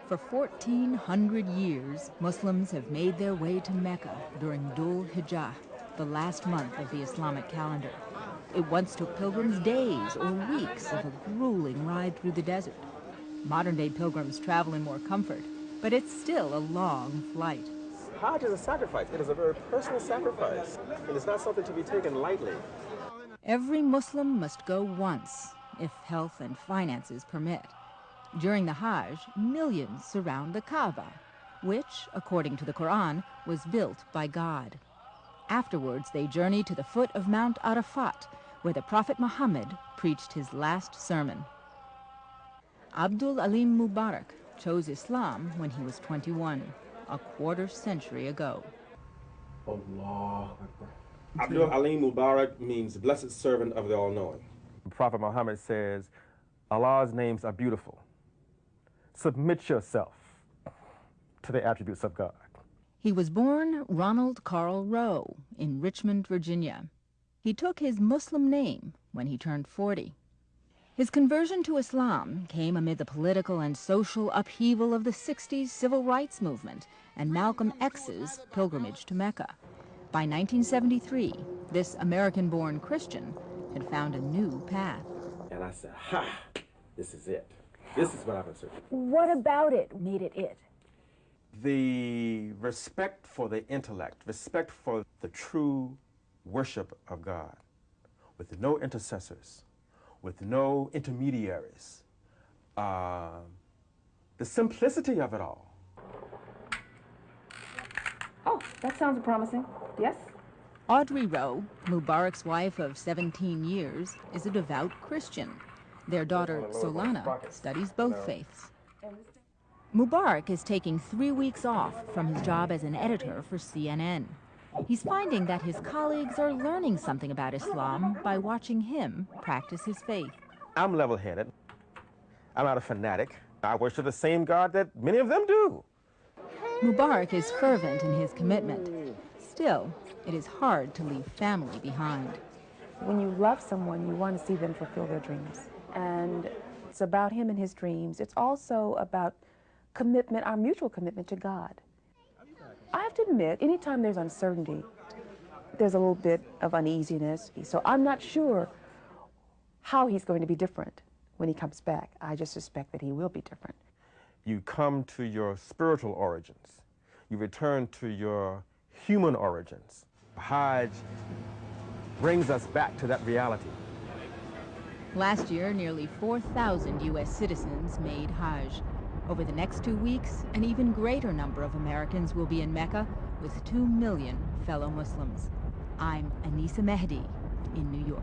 For 1,400 years, Muslims have made their way to Mecca during Dhul Hijjah, the last month of the Islamic calendar. It once took pilgrims days or weeks of a grueling ride through the desert. Modern-day pilgrims travel in more comfort, but it's still a long flight. Hajj is a sacrifice. It is a very personal sacrifice, and it's not something to be taken lightly. Every Muslim must go once, if health and finances permit. During the Hajj, millions surround the Kaaba, which, according to the Quran, was built by God. Afterwards, they journey to the foot of Mount Arafat, where the Prophet Muhammad preached his last sermon. Abdul Alim Mubarak chose Islam when he was 21, a quarter century ago. Allah Akbar. Abdul Alim Mubarak means blessed servant of the all-knowing. Prophet Muhammad says, Allah's names are beautiful. Submit yourself to the attributes of God. He was born Ronald Carl Rowe in Richmond, Virginia. He took his Muslim name when he turned 40. His conversion to Islam came amid the political and social upheaval of the 60s civil rights movement and Malcolm X's pilgrimage to Mecca. By 1973, this American-born Christian had found a new path. And I said, ha, this is it. This is what I've been searching for. What about it made it it? The respect for the intellect, respect for the true worship of God, with no intercessors, with no intermediaries. The simplicity of it all. Oh, that sounds promising. Yes? Audrey Rowe, Mubarak's wife of 17 years, is a devout Christian. Their daughter, Solana, studies both faiths. Mubarak is taking 3 weeks off from his job as an editor for CNN. He's finding that his colleagues are learning something about Islam by watching him practice his faith. I'm level-headed. I'm not a fanatic. I worship the same God that many of them do. Mubarak is fervent in his commitment. Still, it is hard to leave family behind. When you love someone, you want to see them fulfill their dreams. And it's about him and his dreams. It's also about commitment, our mutual commitment to God. I have to admit, anytime there's uncertainty, there's a little bit of uneasiness. So I'm not sure how he's going to be different when he comes back. I just suspect that he will be different. You come to your spiritual origins. You return to your human origins. Hajj brings us back to that reality. Last year, nearly 4,000 U.S. citizens made Hajj. Over the next 2 weeks, an even greater number of Americans will be in Mecca with 2 million fellow Muslims. I'm Anisa Mehdi in New York.